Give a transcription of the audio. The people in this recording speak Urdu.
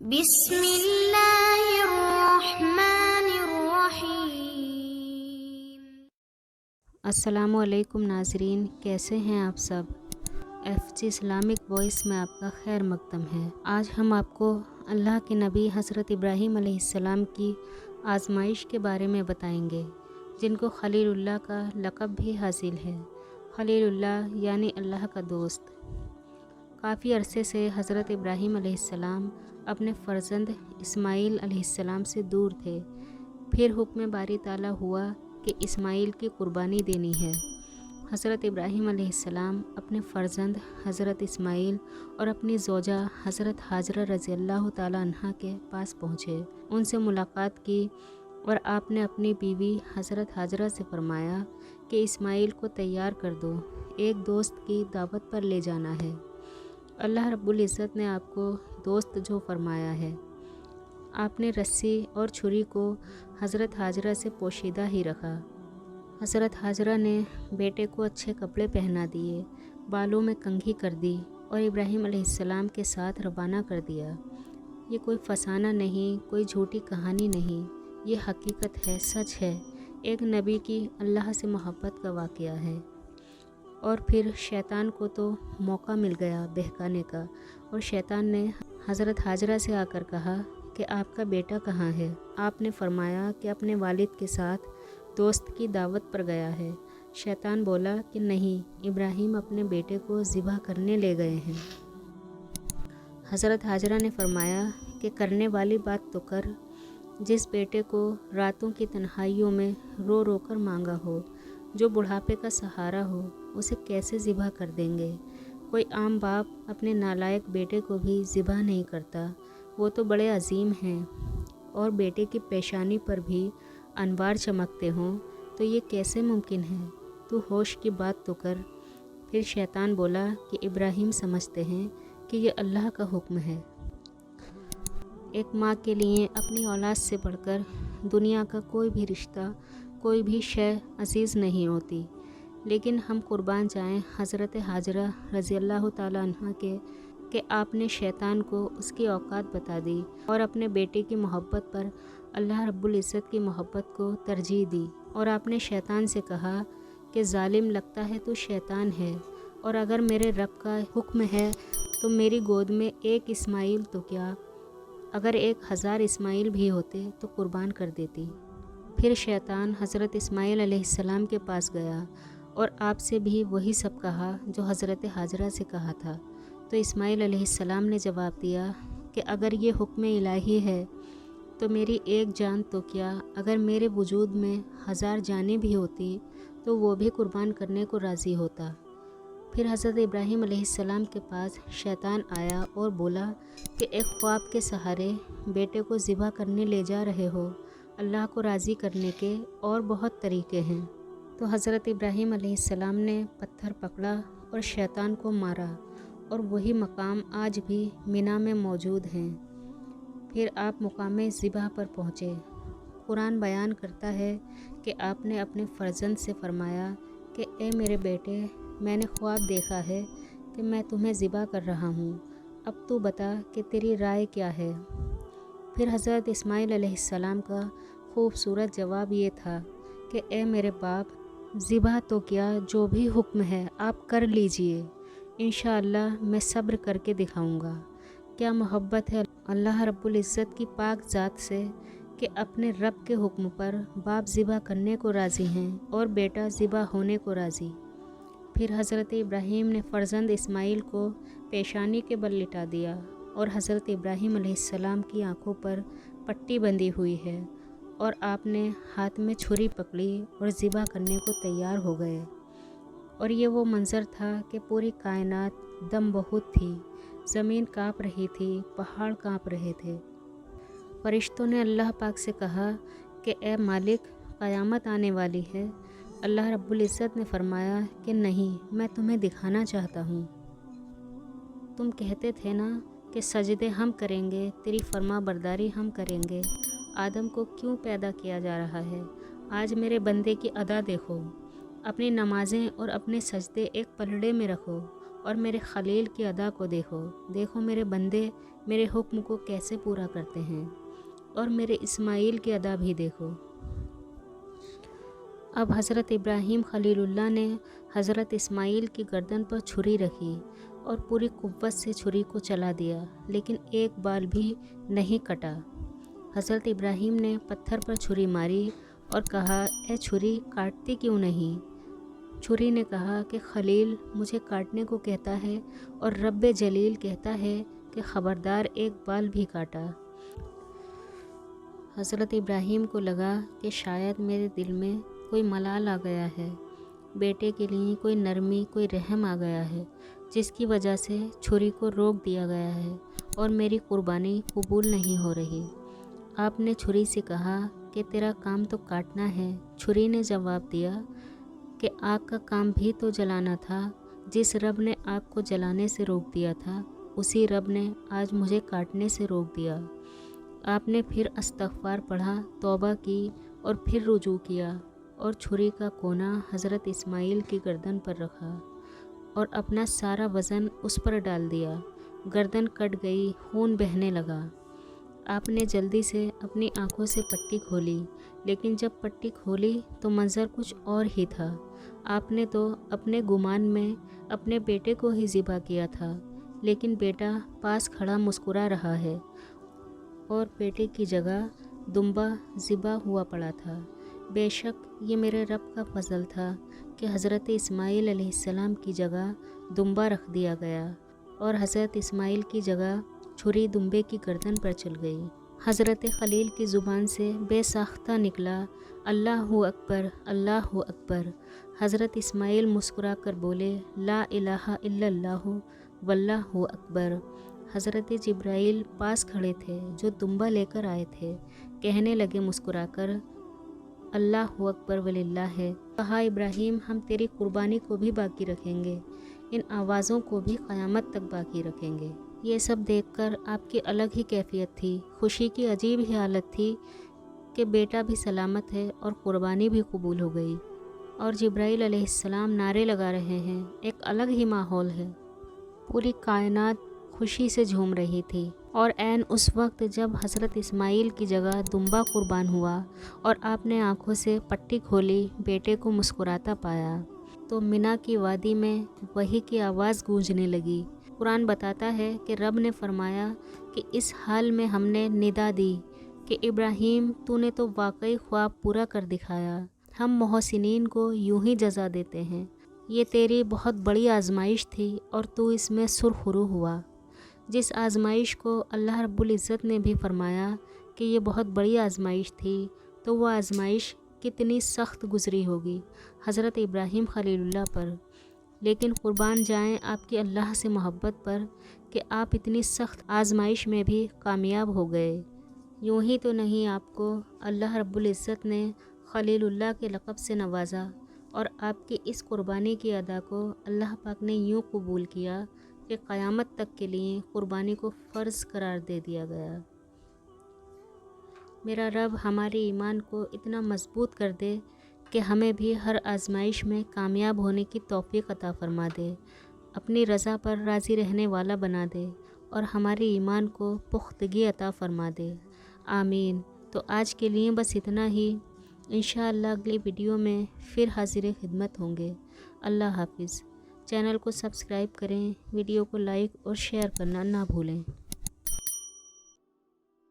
بسم اللہ الرحمن الرحیم۔ السلام علیکم ناظرین، کیسے ہیں آپ سب؟ ایف جی اسلامک وائس میں آپ کا خیر مقدم ہے۔ آج ہم آپ کو اللہ کے نبی حضرت ابراہیم علیہ السلام کی آزمائش کے بارے میں بتائیں گے، جن کو خلیل اللہ کا لقب بھی حاصل ہے۔ خلیل اللہ یعنی اللہ کا دوست۔ کافی عرصے سے حضرت ابراہیم علیہ السلام اپنے فرزند اسماعیل علیہ السلام سے دور تھے۔ پھر حکم باری تعالیٰ ہوا کہ اسماعیل کی قربانی دینی ہے۔ حضرت ابراہیم علیہ السلام اپنے فرزند حضرت اسماعیل اور اپنی زوجہ حضرت حاجرہ رضی اللہ تعالیٰ عنہا کے پاس پہنچے، ان سے ملاقات کی اور آپ نے اپنی بیوی حضرت حاجرہ سے فرمایا کہ اسماعیل کو تیار کر دو، ایک دوست کی دعوت پر لے جانا ہے۔ اللہ رب العزت نے آپ کو دوست جو فرمایا ہے۔ آپ نے رسی اور چھری کو حضرت حاجرہ سے پوشیدہ ہی رکھا۔ حضرت حاجرہ نے بیٹے کو اچھے کپڑے پہنا دیے، بالوں میں کنگھی کر دی اور ابراہیم علیہ السلام کے ساتھ روانہ کر دیا۔ یہ کوئی فسانہ نہیں، کوئی جھوٹی کہانی نہیں، یہ حقیقت ہے، سچ ہے، ایک نبی کی اللہ سے محبت کا واقعہ ہے۔ اور پھر شیطان کو تو موقع مل گیا بہکانے کا، اور شیطان نے حضرت حاجرہ سے آ کر کہا کہ آپ کا بیٹا کہاں ہے؟ آپ نے فرمایا کہ اپنے والد کے ساتھ دوست کی دعوت پر گیا ہے۔ شیطان بولا کہ نہیں، ابراہیم اپنے بیٹے کو ذبح کرنے لے گئے ہیں۔ حضرت حاجرہ نے فرمایا کہ کرنے والی بات تو کر، جس بیٹے کو راتوں کی تنہائیوں میں رو رو کر مانگا ہو، جو بڑھاپے کا سہارا ہو، اسے کیسے ذبح کر دیں گے؟ کوئی عام باپ اپنے نالائق بیٹے کو بھی ذبح نہیں کرتا، وہ تو بڑے عظیم ہیں، اور بیٹے کی پیشانی پر بھی انوار چمکتے ہوں، تو یہ کیسے ممکن ہے؟ تو ہوش کی بات تو کر۔ پھر شیطان بولا کہ ابراہیم سمجھتے ہیں کہ یہ اللہ کا حکم ہے۔ ایک ماں کے لیے اپنی اولاد سے بڑھ کر دنیا کا کوئی بھی رشتہ، کوئی بھی شے عزیز نہیں ہوتی، لیکن ہم قربان جائیں حضرت حاجرہ رضی اللہ تعالیٰ عنہ کے کہ آپ نے شیطان کو اس کی اوقات بتا دی اور اپنے بیٹے کی محبت پر اللہ رب العزت کی محبت کو ترجیح دی، اور آپ نے شیطان سے کہا کہ ظالم لگتا ہے تو شیطان ہے، اور اگر میرے رب کا حکم ہے تو میری گود میں ایک اسماعیل تو کیا، اگر 1000 اسماعیل بھی ہوتے تو قربان کر دیتی۔ پھر شیطان حضرت اسماعیل علیہ السلام کے پاس گیا اور آپ سے بھی وہی سب کہا جو حضرت حاجرہ سے کہا تھا۔ تو اسماعیل علیہ السلام نے جواب دیا کہ اگر یہ حکم الہی ہے تو میری ایک جان تو کیا، اگر میرے وجود میں 1000 جانیں بھی ہوتی تو وہ بھی قربان کرنے کو راضی ہوتا۔ پھر حضرت ابراہیم علیہ السلام کے پاس شیطان آیا اور بولا کہ ایک خواب کے سہارے بیٹے کو ذبح کرنے لے جا رہے ہو، اللہ کو راضی کرنے کے اور بہت طریقے ہیں۔ تو حضرت ابراہیم علیہ السلام نے پتھر پکڑا اور شیطان کو مارا، اور وہی مقام آج بھی مینا میں موجود ہیں۔ پھر آپ مقام ذبح پر پہنچے۔ قرآن بیان کرتا ہے کہ آپ نے اپنے فرزند سے فرمایا کہ اے میرے بیٹے، میں نے خواب دیکھا ہے کہ میں تمہیں ذبح کر رہا ہوں، اب تو بتا کہ تیری رائے کیا ہے؟ پھر حضرت اسماعیل علیہ السلام کا خوبصورت جواب یہ تھا کہ اے میرے باپ، ذبح تو کیا، جو بھی حکم ہے آپ کر لیجئے، انشاءاللہ میں صبر کر کے دکھاؤں گا۔ کیا محبت ہے اللہ رب العزت کی پاک ذات سے کہ اپنے رب کے حکم پر باپ ذبح کرنے کو راضی ہیں اور بیٹا ذبح ہونے کو راضی۔ پھر حضرت ابراہیم نے فرزند اسماعیل کو پیشانی کے بل لٹا دیا، اور حضرت ابراہیم علیہ السلام کی آنکھوں پر پٹی بندھی ہوئی ہے، اور آپ نے ہاتھ میں چھری پکڑی اور ذبح کرنے کو تیار ہو گئے۔ اور یہ وہ منظر تھا کہ پوری کائنات دم بہت تھی، زمین کانپ رہی تھی، پہاڑ کانپ رہے تھے۔ فرشتوں نے اللہ پاک سے کہا کہ اے مالک، قیامت آنے والی ہے۔ اللہ رب العزت نے فرمایا کہ نہیں، میں تمہیں دکھانا چاہتا ہوں۔ تم کہتے تھے نا کہ سجدے ہم کریں گے، تیری فرما برداری ہم کریں گے، آدم کو کیوں پیدا کیا جا رہا ہے؟ آج میرے بندے کی ادا دیکھو، اپنی نمازیں اور اپنے سجدے ایک پلڑے میں رکھو اور میرے خلیل کی ادا کو دیکھو، دیکھو میرے بندے میرے حکم کو کیسے پورا کرتے ہیں، اور میرے اسماعیل کی ادا بھی دیکھو۔ اب حضرت ابراہیم خلیل اللہ نے حضرت اسماعیل کی گردن پر چھری رکھی اور پوری قوت سے چھری کو چلا دیا، لیکن ایک بال بھی نہیں کٹا۔ حضرت ابراہیم نے پتھر پر چھری ماری اور کہا، اے چھری کاٹتی کیوں نہیں؟ چھری نے کہا کہ خلیل مجھے کاٹنے کو کہتا ہے اور رب جلیل کہتا ہے کہ خبردار ایک بال بھی کاٹا۔ حضرت ابراہیم کو لگا کہ شاید میرے دل میں کوئی ملال آ گیا ہے، بیٹے کے لیے کوئی نرمی، کوئی رحم آ گیا ہے، جس کی وجہ سے چھری کو روک دیا گیا ہے اور میری قربانی قبول نہیں ہو رہی۔ آپ نے چھری سے کہا کہ تیرا کام تو کاٹنا ہے۔ چھری نے جواب دیا کہ آگ کا کام بھی تو جلانا تھا۔ جس رب نے آگ کو جلانے سے روک دیا تھا، اسی رب نے آج مجھے کاٹنے سے روک دیا۔ آپ نے پھر استغفار پڑھا، توبہ کی اور پھر رجوع کیا اور چھری کا کونا حضرت اسماعیل کی گردن پر رکھا اور اپنا سارا وزن اس پر ڈال دیا۔ گردن کٹ گئی، خون بہنے لگا۔ آپ نے جلدی سے اپنی آنکھوں سے پٹی کھولی، لیکن جب پٹی کھولی تو منظر کچھ اور ہی تھا۔ آپ نے تو اپنے گمان میں اپنے بیٹے کو ہی ذبح کیا تھا، لیکن بیٹا پاس کھڑا مسکرا رہا ہے اور بیٹے کی جگہ دمبا ذبح ہوا پڑا تھا۔ بے شک یہ میرے رب کا فضل تھا کہ حضرت اسماعیل علیہ السلام کی جگہ دمبا رکھ دیا گیا اور حضرت اسماعیل کی جگہ چھری دمبے کی گردن پر چل گئی۔ حضرت خلیل کی زبان سے بے ساختہ نکلا، اللہ اکبر، اللہ اکبر۔ حضرت اسماعیل مسکرا کر بولے، لا الہ الا اللہ واللہ اکبر۔ حضرت جبرائیل پاس کھڑے تھے جو دمبا لے کر آئے تھے، کہنے لگے مسکرا کر، اللہ اکبر وللہ ہے۔ کہا، ابراہیم ہم تیری قربانی کو بھی باقی رکھیں گے، ان آوازوں کو بھی قیامت تک باقی رکھیں گے۔ یہ سب دیکھ کر آپ کی الگ ہی کیفیت تھی، خوشی کی عجیب ہی حالت تھی کہ بیٹا بھی سلامت ہے اور قربانی بھی قبول ہو گئی، اور جبرائیل علیہ السلام نعرے لگا رہے ہیں، ایک الگ ہی ماحول ہے۔ پوری کائنات خوشی سے جھوم رہی تھی، اور عین اس وقت جب حضرت اسماعیل کی جگہ دمبا قربان ہوا اور آپ نے آنکھوں سے پٹی کھولی، بیٹے کو مسکراتا پایا، تو منا کی وادی میں وحی کی آواز گونجنے لگی۔ قرآن بتاتا ہے کہ رب نے فرمایا کہ اس حال میں ہم نے ندا دی کہ ابراہیم تو نے تو واقعی خواب پورا کر دکھایا، ہم محسنین کو یوں ہی جزا دیتے ہیں۔ یہ تیری بہت بڑی آزمائش تھی اور تو اس میں سرخرو ہوا۔ جس آزمائش کو اللہ رب العزت نے بھی فرمایا کہ یہ بہت بڑی آزمائش تھی، تو وہ آزمائش کتنی سخت گزری ہوگی حضرت ابراہیم خلیل اللہ پر، لیکن قربان جائیں آپ کی اللہ سے محبت پر کہ آپ اتنی سخت آزمائش میں بھی کامیاب ہو گئے۔ یوں ہی تو نہیں آپ کو اللہ رب العزت نے خلیل اللہ کے لقب سے نوازا، اور آپ کی اس قربانی کی ادا کو اللہ پاک نے یوں قبول کیا کہ قیامت تک کے لیے قربانی کو فرض قرار دے دیا گیا۔ میرا رب ہمارے ایمان کو اتنا مضبوط کر دے کہ ہمیں بھی ہر آزمائش میں کامیاب ہونے کی توفیق عطا فرما دے، اپنی رضا پر راضی رہنے والا بنا دے، اور ہمارے ایمان کو پختگی عطا فرما دے، آمین۔ تو آج کے لیے بس اتنا ہی، انشاءاللہ اگلی ویڈیو میں پھر حاضر خدمت ہوں گے۔ اللہ حافظ۔ چینل کو سبسکرائب کریں، ویڈیو کو لائک اور شیئر کرنا نہ بھولیں۔